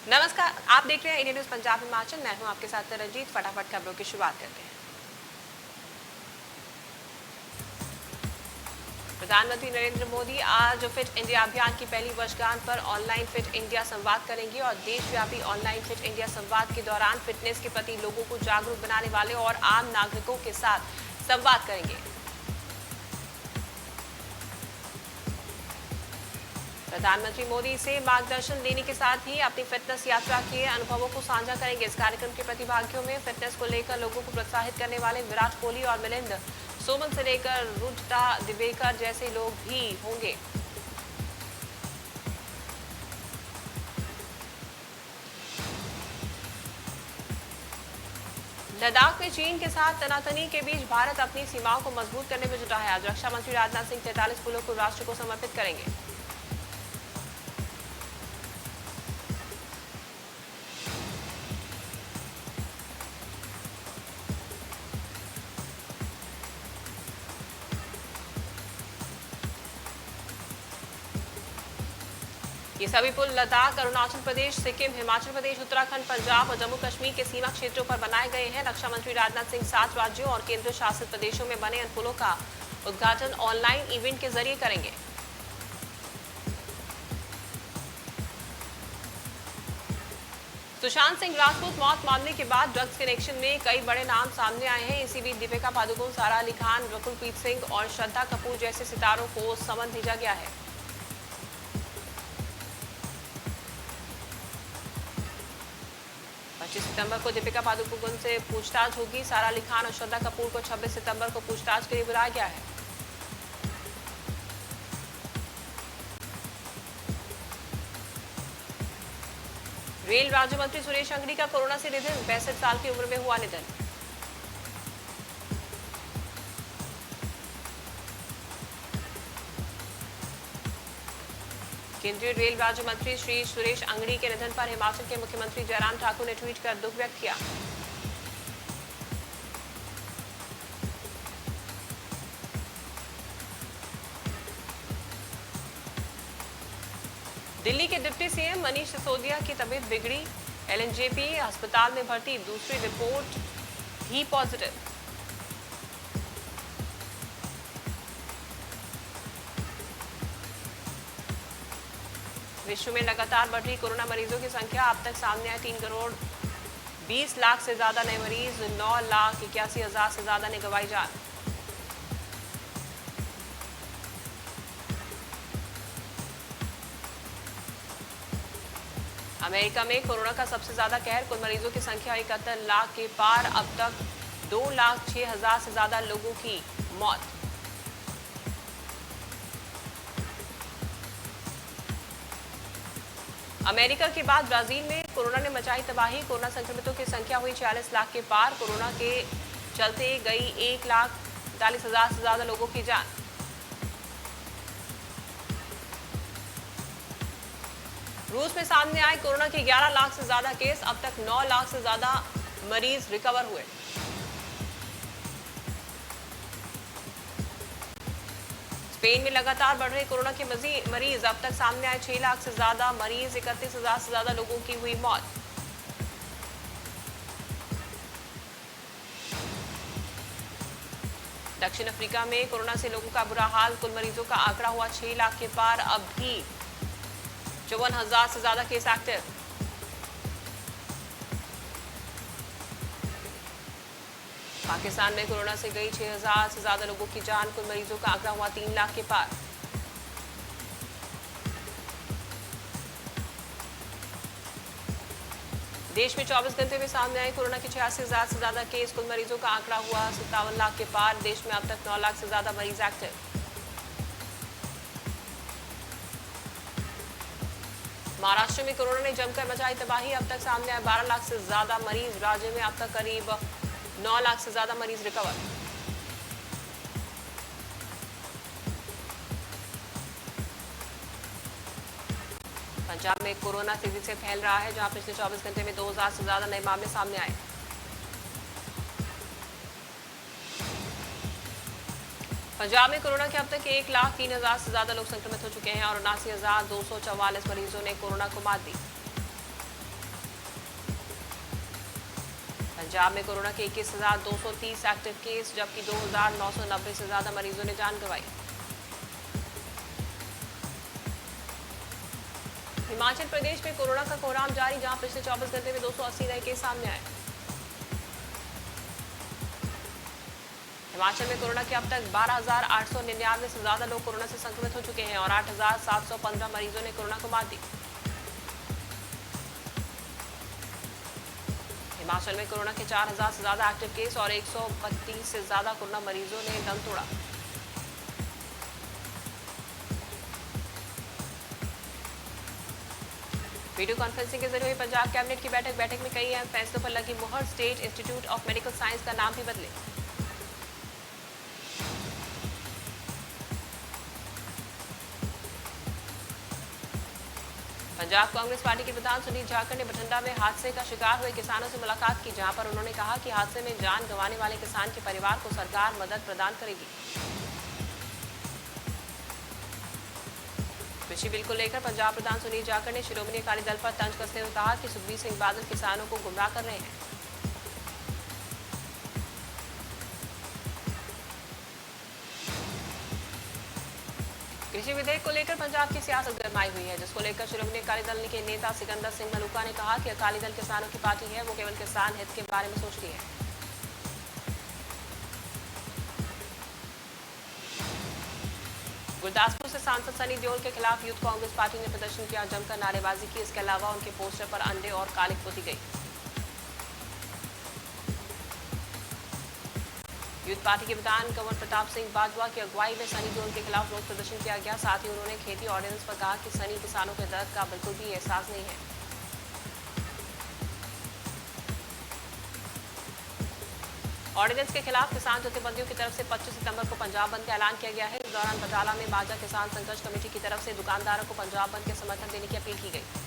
नमस्कार, आप देख रहे हैं इंडियन न्यूज पंजाब हिमाचल। मैं हूं आपके साथ रंजीत। फटाफट खबरों की शुरुआत करते हैं। प्रधानमंत्री नरेंद्र मोदी आज फिट इंडिया अभियान की पहली वर्षगांठ पर ऑनलाइन फिट इंडिया संवाद करेंगे और देशव्यापी ऑनलाइन फिट इंडिया संवाद के दौरान फिटनेस के प्रति लोगों को जागरूक बनाने वाले और आम नागरिकों के साथ संवाद करेंगे। प्रधानमंत्री मोदी से मार्गदर्शन लेने के साथ ही अपनी फिटनेस यात्रा के अनुभवों को साझा करेंगे। इस कार्यक्रम के प्रतिभागियों में फिटनेस को लेकर लोगों को प्रोत्साहित करने वाले विराट कोहली और मिलिंद सोमन से लेकर रुजुता दिवेकर जैसे लोग भी होंगे। लद्दाख में चीन के साथ तनातनी के बीच भारत अपनी सीमाओं को मजबूत करने में जुटा है। आज रक्षा मंत्री राजनाथ सिंह 43 पुलों को राष्ट्र को समर्पित करेंगे। ये सभी पुल लद्दाख, अरुणाचल प्रदेश, सिक्किम, हिमाचल प्रदेश, उत्तराखंड, पंजाब और जम्मू कश्मीर के सीमा क्षेत्रों पर बनाए गए हैं। रक्षा मंत्री राजनाथ सिंह 7 राज्यों और केंद्र शासित प्रदेशों में बने इन पुलों का उद्घाटन ऑनलाइन इवेंट के जरिए करेंगे। सुशांत सिंह राजपूत मौत मामले के बाद ड्रग्स कनेक्शन में कई बड़े नाम सामने आए हैं। इसी बीच दीपिका पादुकोण, सारा अली खान, रकुलप्रीत सिंह और श्रद्धा कपूर जैसे सितारों को समन भेजा गया है। 25 सितंबर को दीपिका पादुकोण से पूछताछ होगी। सारा अली खान और श्रद्धा कपूर को 26 सितंबर को पूछताछ के लिए बुलाया गया है। रेल राज्य मंत्री सुरेश अंगड़ी का कोरोना से निधन, 65 साल की उम्र में हुआ निधन। केंद्रीय रेल राज्य मंत्री श्री सुरेश अंगड़ी के निधन पर हिमाचल के मुख्यमंत्री जयराम ठाकुर ने ट्वीट कर दुख व्यक्त किया। दिल्ली के डिप्टी सीएम मनीष सिसोदिया की तबीयत बिगड़ी, एलएनजेपी अस्पताल में भर्ती, दूसरी रिपोर्ट भी पॉजिटिव। विश्व में लगातार बढ़ रही कोरोना मरीजों की संख्या, अब तक सामने आए 3 करोड़ 20 लाख से ज्यादा नए मरीज, 9 लाख 81 हजार से ज्यादा ने गंवाई जान। अमेरिका में कोरोना का सबसे ज्यादा कहर, कुल मरीजों की संख्या 71 लाख के पार, अब तक 2 लाख 6 हजार से ज्यादा लोगों की मौत। अमेरिका के बाद ब्राजील में कोरोना ने मचाई तबाही, कोरोना संक्रमितों की संख्या हुई 46 लाख के पार, कोरोना के चलते गई 1 लाख 45 हजार से ज्यादा लोगों की जान। रूस में सामने आए कोरोना के 11 लाख से ज्यादा केस, अब तक 9 लाख से ज्यादा मरीज रिकवर हुए। स्पेन में लगातार बढ़ रहे कोरोना के मरीज, अब तक सामने आए 6 लाख से ज्यादा मरीज, 31 हजार से ज्यादा लोगों की हुई मौत। दक्षिण अफ्रीका में कोरोना से लोगों का बुरा हाल, कुल मरीजों का आंकड़ा हुआ 6 लाख के पार, अब भी 54 हजार से ज्यादा केस एक्टिव। पाकिस्तान में कोरोना से गई 6 हजार से ज्यादा लोगों की जान, कुल मरीजों का आंकड़ा हुआ 3 लाख के पार। देश में 24 घंटे में सामने आए कोरोना के 86 हजार से ज्यादा केस, कुल मरीजों का आंकड़ा हुआ 57 लाख के पार। देश में अब तक 9 लाख से ज्यादा मरीज एक्टिव। महाराष्ट्र में कोरोना ने जमकर मचाई तबाही, अब तक सामने आए 12 लाख से ज्यादा मरीज, राज्य में अब तक करीब 9 लाख से ज्यादा मरीज रिकवर। पंजाब में कोरोना तेजी से फैल रहा है, जहां पिछले 24 घंटे में 2000 से ज्यादा नए मामले सामने आए। पंजाब में कोरोना के अब तक 1,03,000 से ज्यादा लोग संक्रमित हो चुके हैं और 79,244 मरीजों ने कोरोना को मात दी। पंजाब में कोरोना के 21,230 एक्टिव केस, जबकि 2,990 से ज्यादा मरीजों ने जान गंवाई। हिमाचल प्रदेश में कोरोना का कोहराम जारी, जहां पिछले 24 घंटे में 280 नए केस सामने आए। हिमाचल में कोरोना के अब तक 12,899 से ज्यादा लोग कोरोना से संक्रमित हो चुके हैं और 8,715 मरीजों ने कोरोना को मात दी। हिमाचल में कोरोना के 4,000 से ज्यादा एक्टिव केस और 132 से ज्यादा कोरोना मरीजों ने दम तोड़ा। वीडियो कॉन्फ्रेंसिंग के जरिए पंजाब कैबिनेट की बैठक में कई अहम फैसलों पर लगी मुहर। State institute of medical science का नाम भी बदले। पंजाब कांग्रेस पार्टी के प्रधान सुनील जाखड़ ने बठिंडा में हादसे का शिकार हुए किसानों से मुलाकात की, जहां पर उन्होंने कहा कि हादसे में जान गंवाने वाले किसान के परिवार को सरकार मदद प्रदान करेगी। कृषि बिल को लेकर पंजाब प्रधान सुनील जाखड़ ने शिरोमणि अकाली दल पर तंज कसते हुए कहा कि सुखबीर सिंह बादल किसानों को गुमराह कर रहे हैं। कृषि विधेयक को लेकर पंजाब की सियासत गरमाई हुई है, जिसको लेकर शिरोमणि अकाली दल के नेता सिकंदर सिंह मलूका ने कहा कि अकाली दल किसानों की पार्टी है, वो केवल किसान हित के बारे में सोचती है। गुरदासपुर से सांसद सनी देओल के खिलाफ यूथ कांग्रेस पार्टी ने प्रदर्शन किया, जमकर नारेबाजी की। इसके अलावा उनके पोस्टर पर अंडे और कालिक पोती गई। यूथ पार्टी के प्रधान कंवर प्रताप सिंह बाजवा की अगुवाई में सनी देओल के खिलाफ रोष प्रदर्शन किया गया। साथ ही उन्होंने खेती ऑर्डिनेंस पर कहा कि सनी किसानों के दर्द का बिल्कुल भी एहसास नहीं है। ऑर्डिनेंस के खिलाफ किसान जथेबंदियों की तरफ से 25 सितंबर को पंजाब बंद का ऐलान किया गया है। इस दौरान बटाला में बाजा किसान संघर्ष कमेटी की तरफ से दुकानदारों को पंजाब बंद के समर्थन देने की अपील की गई।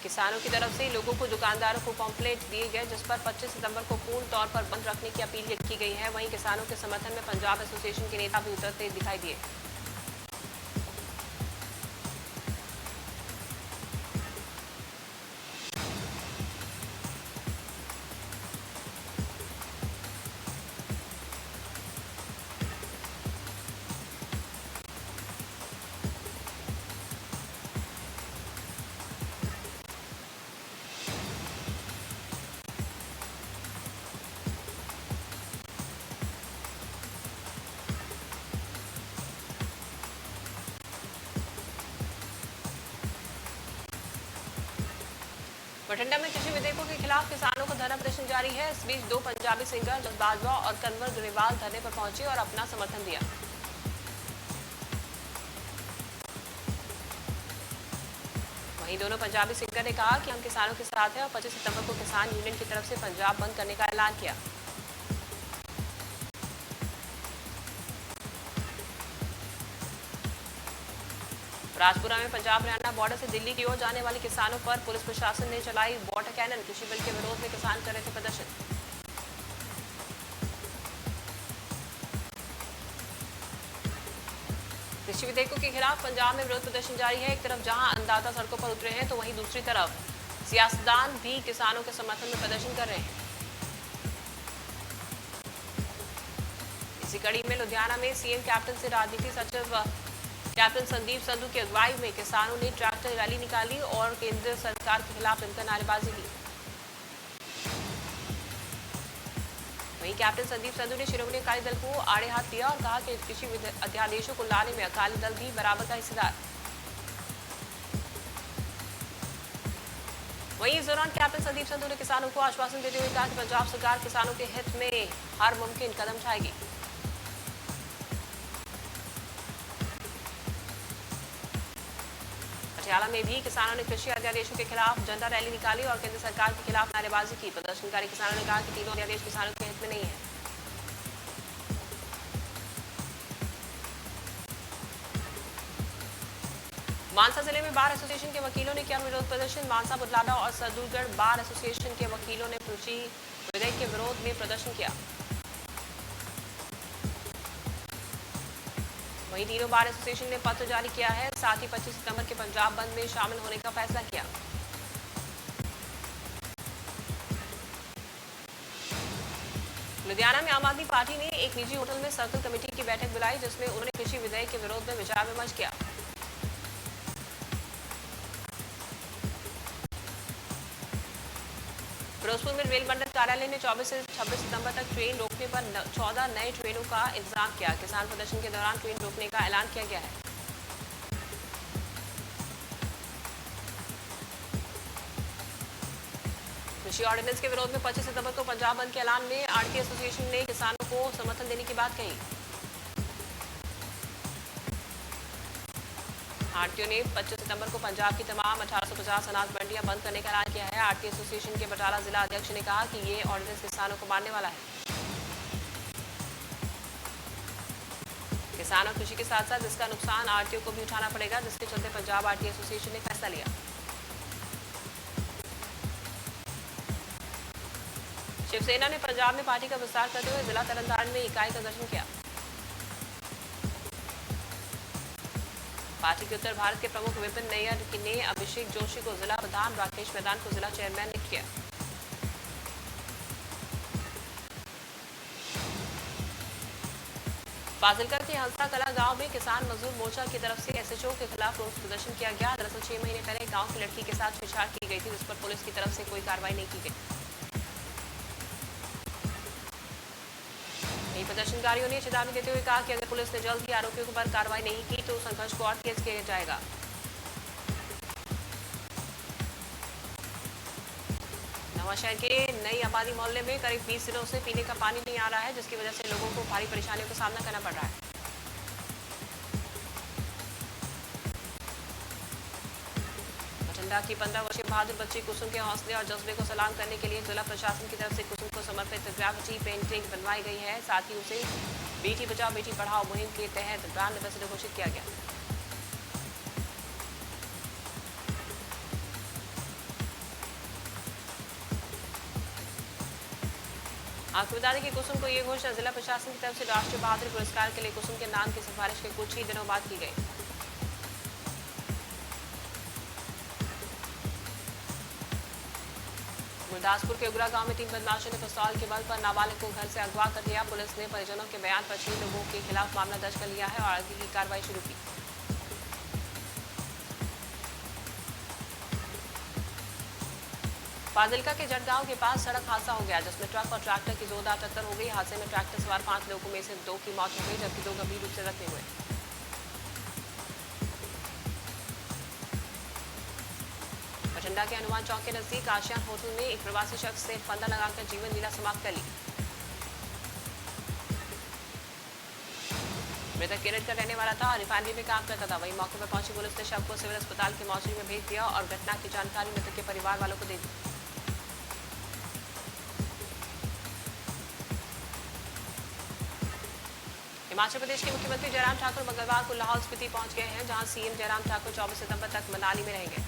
किसानों की तरफ से लोगों को दुकानदारों को पॉम्पलेट दिए गए, जिस पर 25 सितंबर को पूर्ण तौर पर बंद रखने की अपील की गई है। वहीं किसानों के समर्थन में पंजाब एसोसिएशन के नेता भी उतरते दिखाई दिए। बठिंडा में कृषि विधेयकों के खिलाफ किसानों का धरना प्रदर्शन जारी है। इस बीच 2 पंजाबी सिंगर जस बाजवा और कन्वर ग्रेवाल धरने पर पहुंचे और अपना समर्थन दिया। वहीं दोनों पंजाबी सिंगर ने कहा कि हम किसानों के साथ हैं और 25 सितंबर को किसान यूनियन की तरफ से पंजाब बंद करने का ऐलान किया। राजपुरा में पंजाब हरियाणा बॉर्डर से दिल्ली की ओर जाने वाले किसानों पर पुलिस प्रशासन ने चलाई वाटर कैनन। कृषि बिल के विरोध में किसान कर रहे थे प्रदर्शन। कृषि विधेयकों के खिलाफ पंजाब में विरोध प्रदर्शन जारी है। एक तरफ जहां अन्नदाता सड़कों पर उतरे हैं, तो वहीं दूसरी तरफ सियासतदान भी किसानों के समर्थन में प्रदर्शन कर रहे हैं। इसी कड़ी में लुधियाना में सीएम कैप्टन से राजनीति सचिव कैप्टन संदीप संधू की अगुवाई में किसानों ने ट्रैक्टर रैली निकाली और केंद्र सरकार के खिलाफ जमकर नारेबाजी की। वहीं कैप्टन संदीप संधू ने शिरोमणि अकाली दल को आड़े हाथ दिया और कहा कि कृषि अध्यादेशों को लाने में अकाली दल भी बराबर का हिस्सेदार। वहीं इस दौरान कैप्टन संदीप संधू ने किसानों को आश्वासन देते हुए कहा कि पंजाब सरकार किसानों के हित में हर मुमकिन कदम उठाएगी। पटियाला में भी किसानों ने कृषि अध्यादेशों के खिलाफ झंडा रैली निकाली और केंद्र सरकार के खिलाफ नारेबाजी की। प्रदर्शनकारी किसानों ने कहा कि तीनों अध्यादेश किसानों के हित में नहीं है। मानसा जिले में बार एसोसिएशन के वकीलों ने किया विरोध प्रदर्शन। मानसा, बुढलाडा और सरदूलगढ़ बार एसोसिएशन के वकीलों ने कृषि विधेयक के विरोध में प्रदर्शन किया। वहीं तीनों बार एसोसिएशन ने पत्र जारी किया है। साथ ही 25 सितंबर के पंजाब बंद में शामिल होने का फैसला किया। लुधियाना में आम आदमी पार्टी ने एक निजी होटल में सर्कल कमेटी की बैठक बुलाई, जिसमें उन्होंने कृषि विधेयक के विरोध में विचार विमर्श किया। फिरोजपुर में रेल मंडल कार्यालय ने 24 से 26 सितंबर तक ट्रेन रोकने पर 14 नए ट्रेनों का इंतजाम किया। किसान प्रदर्शन के दौरान ट्रेन रोकने का ऐलान किया गया है। कृषि ऑर्डिनेंस के विरोध में 25 सितंबर को पंजाब बंद के ऐलान में आढ़ती एसोसिएशन ने किसानों को समर्थन देने की बात कही। आढ़तियों ने 25 सितंबर को पंजाब की तमाम 1850 अनाज मंडियां बंद करने का ऐलान किया है। आढ़ती एसोसिएशन के बटाला जिला अध्यक्ष ने कहा कि ये ऑर्डिनेंस किसानों को मारने वाला है। किसान और कृषि के साथ साथ इसका नुकसान आढ़तियों को भी उठाना पड़ेगा, जिसके चलते पंजाब आढ़ती एसोसिएशन ने फैसला लिया। शिवसेना ने पंजाब में पार्टी का विस्तार करते हुए जिला तरनतारण में इकाई का गठन किया। पार्टी के उत्तर भारत के प्रमुख विपिन नैयर ने अभिषेक जोशी को जिला प्रधान, राकेश मैदान को जिला चेयरमैन नियुक्त किया। फाजिलका के हंसरा कला गांव में किसान मजदूर मोर्चा की तरफ से एसएचओ के खिलाफ रोष प्रदर्शन किया गया। दरअसल 6 महीने पहले गांव की लड़की के साथ छेड़छाड़ की गई थी, जिस पर पुलिस की तरफ से कोई कार्रवाई नहीं की गई। प्रदर्शनकारियों ने चेतावनी देते हुए कहा कि अगर पुलिस ने जल्द ही आरोपियों पर कार्रवाई नहीं की तो संघर्ष को और तेज किया जाएगा। नवाशहर के नई आबादी मोहल्ले में करीब 20 दिनों से पीने का पानी नहीं आ रहा है, जिसकी वजह से लोगों को भारी परेशानियों का सामना करना पड़ रहा है। बठिंडा की 15 वर्षीय बहादुर बच्ची कुसुम के हौसले और जज्बे को सलाम करने के लिए जिला प्रशासन की तरफ से कुसुम को समर्पित ग्राफिटी पेंटिंग बनवाई गई है। साथ ही उसे बेटी बचाओ बेटी पढ़ाओ मुहिम के तहत ब्रांड एम्बेसडर घोषित किया गया। आपको बता दें कि कुसुम को ये घोषणा जिला प्रशासन की तरफ से राष्ट्रीय बहादुर पुरस्कार के लिए कुसुम के नाम की सिफारिश के कुछ ही दिनों बाद की गई। गुरदासपुर के उगरा गांव में 3 बदमाशों ने पिस्तौल के बल पर नाबालिग को घर से अगवा कर लिया। पुलिस ने परिजनों के बयान पर 6 लोगों के खिलाफ मामला दर्ज कर लिया है और आगे की कार्रवाई शुरू की। फाजिलका के जटगांव के पास सड़क हादसा हो गया, जिसमें ट्रक और ट्रैक्टर की जोरदार टक्कर हो गई। हादसे में ट्रैक्टर सवार 5 लोगों में से 2 की मौत हो गई, जबकि 2 गंभीर रूप से जख्मी हुए। बठिंडा के हनुमान चौक के नजदीक आशियान होटल में एक प्रवासी शख्स ने फंदा लगाकर जीवन लीला समाप्त कर ली। मृतक केरल का रहने वाला था और रिफाइनरी में काम करता था। वहीं मौके पर पहुंची पुलिस ने शव को सिविल अस्पताल की मॉर्चरी में भेज दिया और घटना की जानकारी मृतक के परिवार वालों को दे दी। हिमाचल प्रदेश के मुख्यमंत्री जयराम ठाकुर मंगलवार को लाहौल स्पीति पहुंच गए हैं, जहां सीएम जयराम ठाकुर 24 सितंबर तक मनाली में रहेंगे।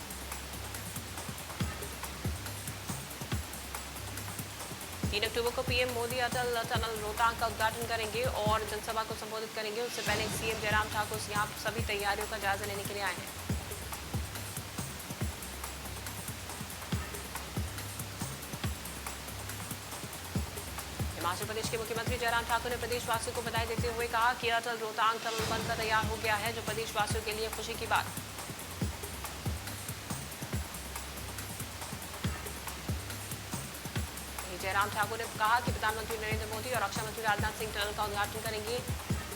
3 अक्टूबर को पीएम मोदी अटल टनल रोहतांग का उद्घाटन करेंगे और जनसभा को संबोधित करेंगे। उससे पहले सीएम जयराम ठाकुर यहां सभी तैयारियों का जायजा लेने के लिए आए हैं। हिमाचल प्रदेश के मुख्यमंत्री जयराम ठाकुर ने प्रदेशवासियों को बधाई देते हुए कहा कि अटल रोहतांग टनल बनकर तैयार हो गया है, जो प्रदेशवासियों के लिए खुशी की बात। जयराम ठाकुर ने कहा कि प्रधानमंत्री नरेंद्र मोदी और रक्षा मंत्री राजनाथ सिंह टनल का उद्घाटन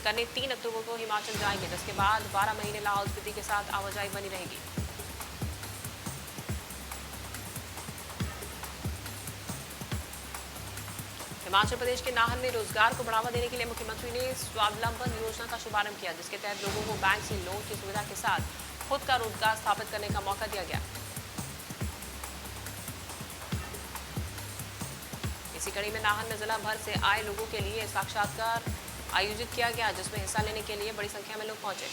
करने 3 अक्टूबर को हिमाचल जाएंगे, जिसके बाद 12 महीने लाहौल स्पीति के साथ आवाजाही बनी रहेगी। हिमाचल प्रदेश के नाहन में रोजगार को बढ़ावा देने के लिए मुख्यमंत्री ने स्वावलंबन योजना का शुभारंभ किया, जिसके तहत लोगों को बैंक से लोन की सुविधा के साथ खुद का रोजगार स्थापित करने का मौका दिया गया। इसी कड़ी में नाहन में जिला भर से आए लोगों के लिए साक्षात्कार आयोजित किया गया, जिसमें हिस्सा लेने के लिए बड़ी संख्या में लोग पहुंचे।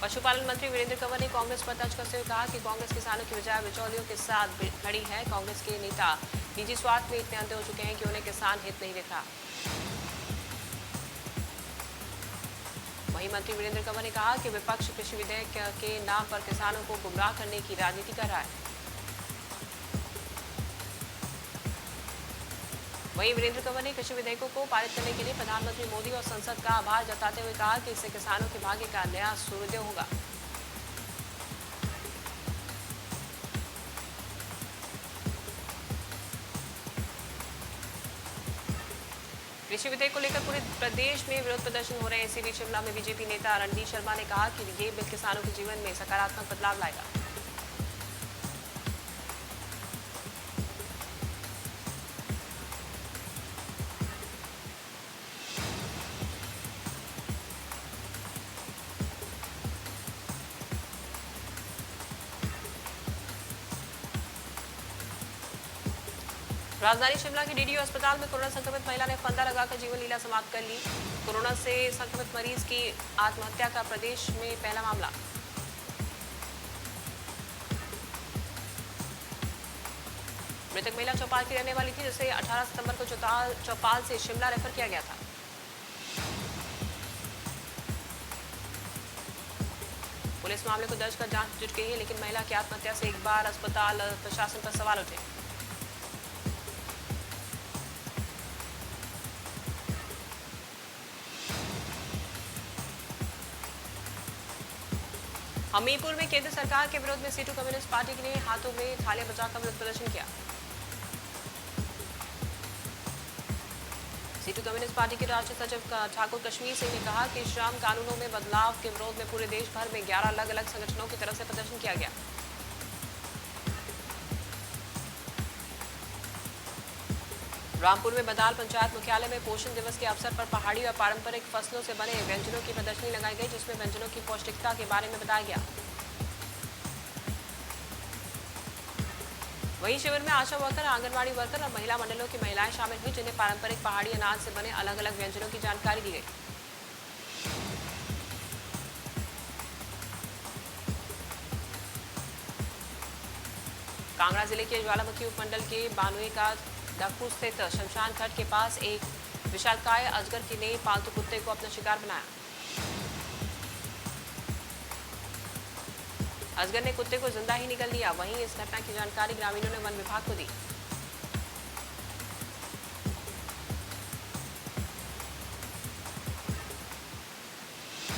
पशुपालन मंत्री वीरेंद्र कंवर ने कांग्रेस पर तंज कसते हुए कहा कि कांग्रेस किसानों की बजाय बिचौलियों के साथ खड़ी है। कांग्रेस के नेता निजी स्वार्थ में इतने अंधे हो चुके हैं कि उन्हें किसान हित नहीं दिख रहा। वहीं मंत्री वीरेंद्र कंवर ने कहा कि विपक्ष कृषि विधेयक के नाम पर किसानों को गुमराह करने की राजनीति कर रहा है। वहीं वीरेंद्र कंवर ने कृषि विधेयकों को पारित करने के लिए प्रधानमंत्री मोदी और संसद का आभार जताते हुए कहा कि इससे किसानों के भाग्य का नया सूर्योदय होगा। कृषि विधेयक को लेकर पूरे प्रदेश में विरोध प्रदर्शन हो रहे हैं। इसी बीच शिमला में बीजेपी नेता रणदीप शर्मा ने कहा कि ये बिल किसानों के जीवन में सकारात्मक बदलाव लाएगा। राजधानी शिमला के डीडीयू अस्पताल में कोरोना संक्रमित महिला ने फंदा लगाकर जीवन लीला समाप्त कर ली। कोरोना से संक्रमित मरीज की आत्महत्या का प्रदेश में पहला मामला। मृतक महिला चौपाल की रहने वाली थी, जिसे 18 सितंबर को चौपाल से शिमला रेफर किया गया था। पुलिस मामले को दर्ज कर जांच जुट गई है, लेकिन महिला की आत्महत्या से एक बार अस्पताल प्रशासन पर सवाल उठे। हमीरपुर में केंद्र सरकार के विरोध में सीटू कम्युनिस्ट पार्टी ने हाथों में थालियां बजाकर विरोध प्रदर्शन किया। सीटू कम्युनिस्ट पार्टी के राष्ट्रीय सचिव ठाकुर कश्मीर सिंह ने कहा कि श्रम कानूनों में बदलाव के विरोध में पूरे देश भर में 11 अलग अलग संगठनों की तरफ से प्रदर्शन किया गया। रामपुर में बदाल पंचायत मुख्यालय में पोषण दिवस के अवसर पर पहाड़ी और पारंपरिक फसलों से बने व्यंजनों की प्रदर्शनी लगाई गई, जिसमें व्यंजनों की पौष्टिकता के बारे में बताया गया। वहीं शिविर में आशा वर्कर, आंगनबाड़ी वर्कर और महिला मंडलों की महिलाएं शामिल हुई, जिन्हें पारंपरिक पहाड़ी अनाज से बने अलग अलग व्यंजनों की जानकारी दी गई। कांगड़ा जिले के ज्वालामुखी उपमंडल के बानुए का डकू स्थित शमशान घाट के पास एक विशालकाय अजगर ने पालतू कुत्ते को अपना शिकार बनाया। अजगर ने कुत्ते को जिंदा ही निगल लिया। वहीं इस घटना की जानकारी ग्रामीणों ने वन विभाग को दी।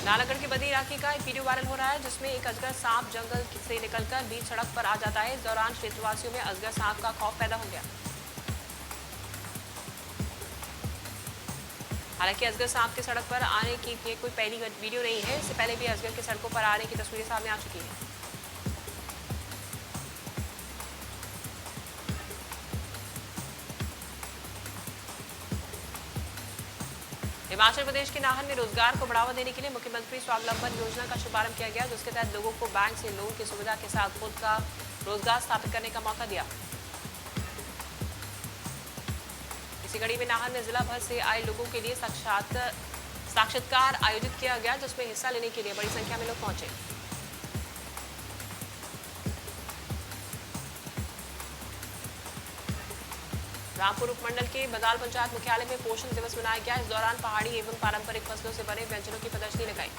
नालागढ़ के बदी इलाके का एक वीडियो वायरल हो रहा है, जिसमें एक अजगर सांप जंगल से निकलकर बीच सड़क पर आ जाता है। इस दौरान क्षेत्रवासियों में अजगर सांप का खौफ पैदा हो गया। हालांकि अजगर सांप के सड़क पर आने की ये कोई पहली वीडियो नहीं है। इससे पहले भी अजगर के सड़कों पर आने की तस्वीरें सामने आ चुकी हैं। हिमाचल प्रदेश के नाहन में रोजगार को बढ़ावा देने के लिए मुख्यमंत्री स्वावलंबन योजना का शुभारंभ किया गया, जिसके तहत लोगों को बैंक से लोन की सुविधा के साथ खुद का रोजगार स्थापित करने का मौका दिया। इसी कड़ी में नाहन में जिला भर से आए लोगों के लिए साक्षात्कार आयोजित किया गया, जिसमें हिस्सा लेने के लिए बड़ी संख्या में लोग पहुंचे। रामपुर उपमंडल के बदाल पंचायत मुख्यालय में पोषण दिवस मनाया गया। इस दौरान पहाड़ी एवं पारंपरिक फसलों से बने व्यंजनों की प्रदर्शनी लगाई।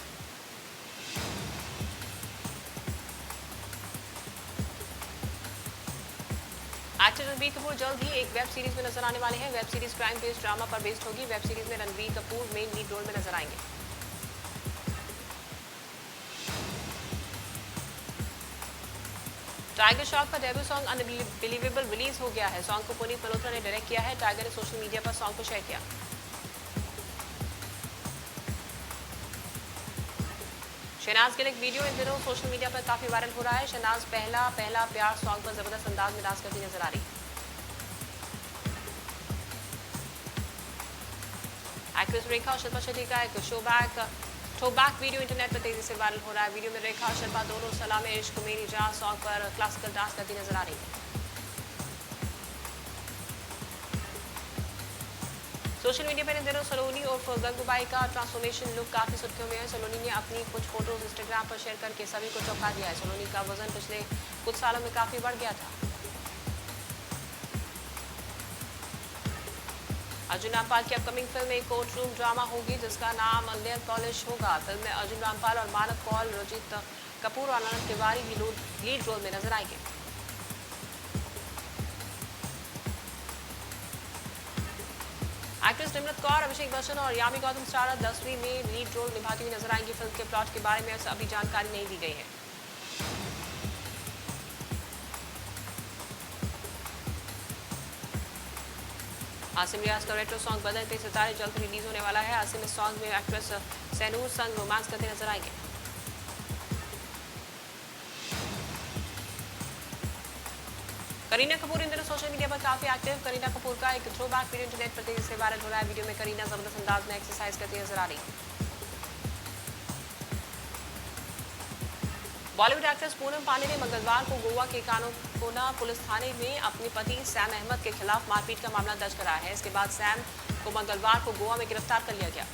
एक्टर रणबीर कपूर जल्द ही एक वेब सीरीज में नजर आने वाले हैं। Web series crime based drama पर बेस्ड होगी। वेब सीरीज में Ranbir Kapoor main lead role में नजर आएंगे। टाइगर श्रॉफ का डेब्यू सॉन्ग अनबिलीवेबल रिलीज हो गया है। सॉन्ग को पुनीत मल्होत्रा ने डायरेक्ट किया है। टाइगर ने सोशल मीडिया पर सॉन्ग को शेयर किया। शहनाज गिल एक वीडियो इन दिनों सोशल मीडिया पर काफी वायरल हो रहा है। शहनाज पहला प्यार सॉन्ग पर जबरदस्त अंदाज में डांस करती नजर आ रही। एक्ट्रेस रेखा और शिल्पा शेट्टी का एक थ्रोबैक वीडियो इंटरनेट पर तेजी से वायरल हो रहा है। वीडियो में रेखा और शिल्पा दोनों सलामे इश्क मेरी जान सॉन्ग पर क्लासिकल डांस करती नजर आ रही है। सोशल मीडिया पर इन दिनों सलोनी और गंगूबाई का ट्रांसफॉर्मेशन लुक काफी सुर्खियों में है। सलोनी ने अपनी कुछ फोटोज इंस्टाग्राम पर शेयर करके सभी को चौंका दिया है। सलोनी का वजन पिछले कुछ सालों में काफी बढ़ गया था। अर्जुन रामपाल की अपकमिंग फिल्म एक कोर्ट रूम ड्रामा होगी जिसका नाम नेल पॉलिश होगा। फिल्म में अर्जुन रामपाल और मानव कौल, रजित कपूर और आनंद तिवारी भी लीड रोल में नजर आएंगे। एक्ट्रेस निम्रत कौर, अभिषेक बच्चन और यामी गौतम स्टारर 10वीं में लीड रोल निभाती हुई नजर आएंगी। फिल्म के प्लॉट के बारे में अभी जानकारी नहीं दी गई है। आसिम रियाज का रेट्रो सॉन्ग बदलते सितारे जल्द रिलीज होने वाला है। आसिम इस सॉन्ग में एक्ट्रेस सैनूर संग रोमांस करते नजर आएंगे। करीना कपूर इन दिनों सोशल मीडिया पर काफी एक्टिव। करीना कपूर का एक थ्रोबैक वीडियो इंटरनेट पर तेजी से वायरल हो रहा है। वीडियो में करीना जबरदस्त अंदाज में एक्सरसाइज करती नजर आ रही है। बॉलीवुड एक्ट्रेस पूनम पांडे ने मंगलवार को गोवा के कानोकोना पुलिस थाने में अपने पति सैम अहमद के खिलाफ मारपीट का मामला दर्ज कराया है। इसके बाद सैम को मंगलवार को गोवा में गिरफ्तार कर लिया गया।